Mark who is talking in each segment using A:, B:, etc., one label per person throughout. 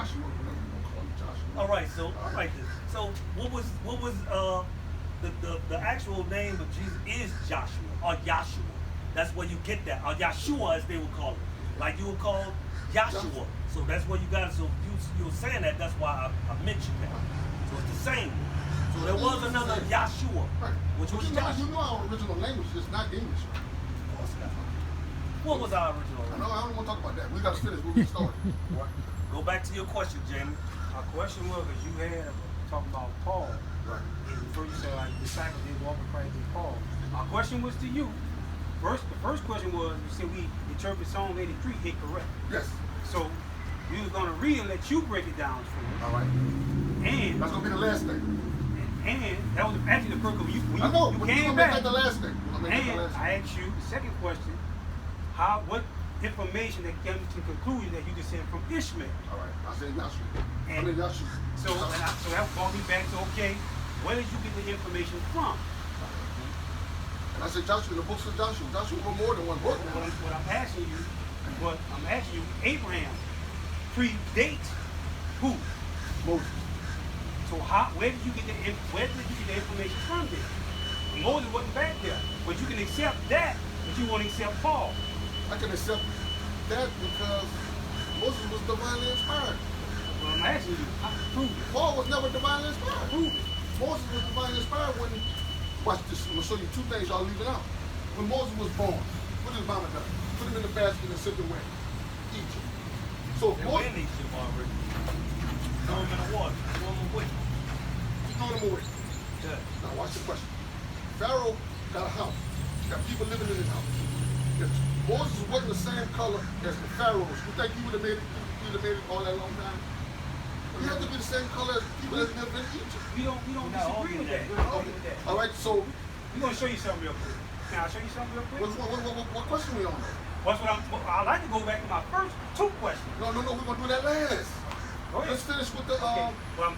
A: Joshua, whatever you want to call him, Joshua.
B: All right, so So what was the actual name of Jesus is Joshua or Yahshua. That's where you get that. Or Yahshua as they would call it. Like you would call Yahshua. So that's where you got it. So you were saying that, that's why I mentioned that. So it's the same. So there was another Yahshua, which was Joshua.
A: You know our original language is not English.
B: Of course not. What was our original language?
A: I don't want to talk about that. We got to finish where we started.
B: Go back to your question, Jamie.
C: My question was, because you had talking about Paul.
A: Right.
C: And before you said, like, disciples didn't walk with Christ and Paul. My question was to you. The first question was, you said we interpret Psalm 83 incorrect.
A: Yes.
C: So we were going to read and let you break it down for us.
A: All right.
C: And
A: that's going to be the last thing.
C: And that was actually the first when you
A: came back. The last thing.
C: And I asked you the second question: what information that came to the conclusion that you just said from Ishmael?
A: All right, I said Yahshua.
C: Yahshua. So that brought me back to where did you get the information from?
A: And I said Joshua, the books of Joshua. Joshua wrote more than one book.
C: What I'm asking you, Abraham predates who?
A: Moses.
C: So where did you get the information from there? Moses wasn't back there, but you can accept that, but you won't accept Paul.
A: I can accept that because Moses was divinely inspired.
C: Well, I'm asking you, prove it.
A: Paul was never divinely inspired.
C: Prove it.
A: Moses was divinely inspired when, watch this, I'm going to show you two things y'all leaving out. When Moses was born, what did his mama do? Put him in the basket and sent him where? Egypt. So
B: they were in Egypt already. Throw him in the water. Throw him away.
A: Throw him away.
B: Yeah.
A: Now watch the question. Pharaoh got a house. Got people living in his house. If Moses wasn't the same color as the pharaohs, you think he would have made it all that long time? He had to be the same color as people that lived in Egypt.
C: We don't disagree with that.
A: All right, so
C: we're gonna show you something real quick. Can I show you something real quick?
A: What question we on?
C: I'd like to go back to my first two questions.
A: No, we're gonna do that last. Let's finish with the my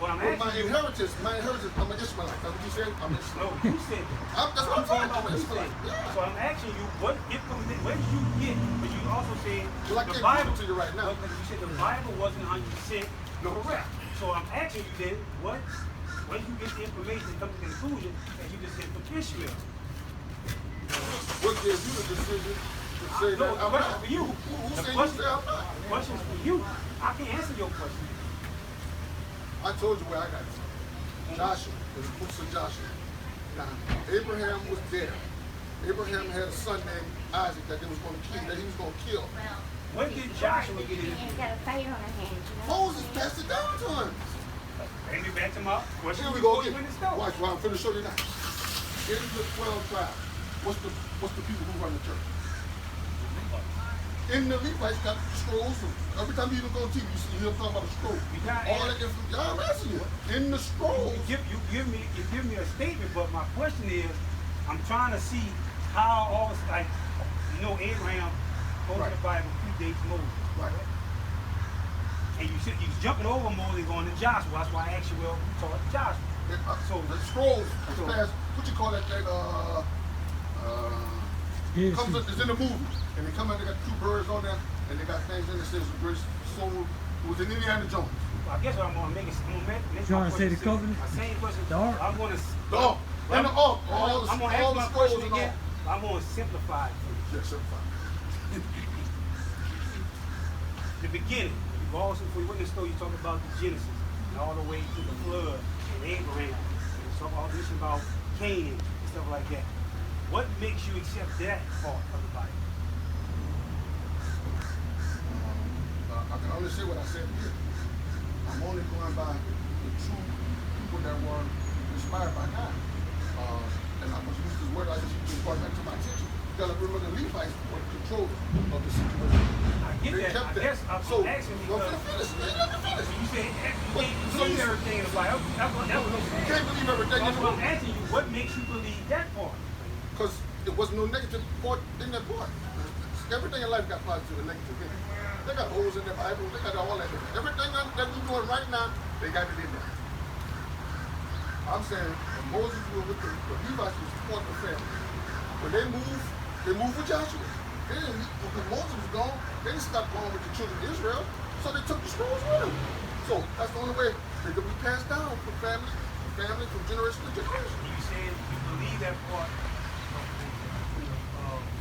A: inheritance. I'm an Ishmaelite. That's what you said. I'm an Ishmaelite.
C: No, you said that.
A: That's what I'm talking about. Ishmaelite.
C: Yeah. So I'm asking you, where did you get? But you also said
A: the Bible to you right now.
C: Because you said the Bible wasn't 100% correct. So I'm asking you then, where did you get the information to come to the conclusion that you just said from Ishmael?
A: What gave you the decision to say that I'm not?
C: For you.
A: Who said you say I'm not?
C: The question's for you. I can answer your question.
A: I told you where I got it. Joshua, the books of Joshua. Now, Abraham was there. Abraham had a son named Isaac that he was going to kill.
C: When did Joshua get it?
D: He's got a fire on her hands.
A: Moses passed it down to him.
C: Bring me back to my question.
A: Here we go again. Watch, I'm finna show you now. In the 12 tribes, what's the people who run the church? In the Levites got scrolls. Every time you go on TV, you see him talking about a scroll. All that information. I'm asking you. In the scroll.
C: You give me a statement, but my question is, I'm trying to see how all this, like, Abraham, according to the Bible, predates Moses.
A: Right.
C: And you jumping over Moses and going to Joshua. That's why I asked you, who taught Joshua?
A: So the scrolls is past, what you call that thing, it's in the movie. And they come out, they got two birds on there, and they got things in that says the great soul who was in Indiana Jones.
C: Well, I guess what I'm going to make is,
E: you trying to say the covenant?
C: My same question.
E: The ark?
C: I'm going to...
A: The ark. And the ark.
C: I'm going to ask my question again. I'm going to simplify it for you.
A: Yeah, simplify it.
C: The beginning. You've also, before you went in the store, you talk about the Genesis, and all the way to the flood, and Abraham, and you talk all this about Canaan, and stuff like that. What makes you accept that part of the Bible?
A: I can only say what I said here. I'm only going by the true people that were inspired by God. And I must use this word, I just brought back to my attention. You gotta remember the Levites were in control of the situation.
C: I get
A: they
C: that. I guess I'm asking because you said you can't believe everything in the Bible.
A: You can't believe everything.
C: That's what I'm asking you. What makes you believe that part?
A: Because there was no negative part in that part. Everything in life got positive and negative in it. They got holes in their Bible, they got all that. Everything that we're doing right now, they got it in there. I'm saying when Moses was with the Levites was part of the family. When they moved with Joshua. When Moses was gone, they didn't stop going with the children of Israel, so they took the scrolls with them. So So that's the only way they could be passed down from family to family, from generation to generation.
C: You saying you believe that part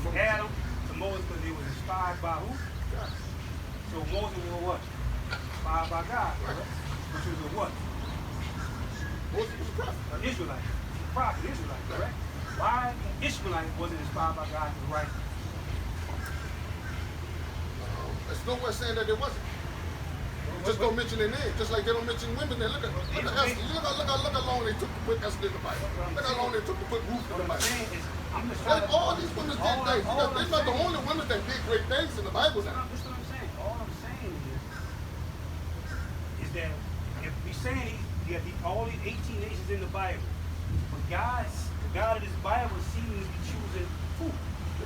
C: from Adam to Moses because they was inspired by who?
A: God.
C: So Moses was what? Inspired by God,
A: Right.
C: which was a what?
A: Moses was a prophet.
C: An Israelite. A prophet, Israelite, correct? Why Ishmaelite wasn't inspired by God to write?
A: There's nowhere saying that there wasn't. Just don't mention their name, just like they don't mention women. There, look how long they took to put Esther in the Bible. Look how long they took to put Ruth in the Bible.
C: I'm just
A: Like, all these women did things. They're not the only women that did great things in the Bible now.
C: That's what I'm saying. All I'm saying is that if we're saying you got all these 18 nations in the Bible, but the God of this Bible seems to be choosing who?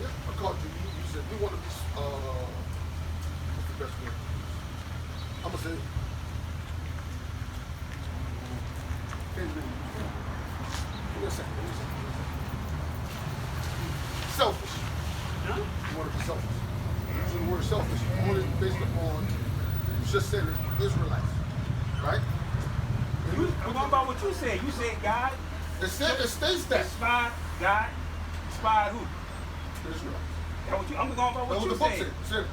A: Yeah, I called you. You said we want to be. What's the best word? I'm gonna say. Can't really. Give me a second. Selfish.
C: Huh?
A: You want to be selfish. Using the word selfish only based upon, you just said it, Israelites, right?
C: I'm going by what you said. You said God
A: It states that.
C: inspired God, inspired who?
A: Israelites.
C: I'm going by
A: That's
C: what
A: what
C: you
A: the book
C: said.
A: said. It said,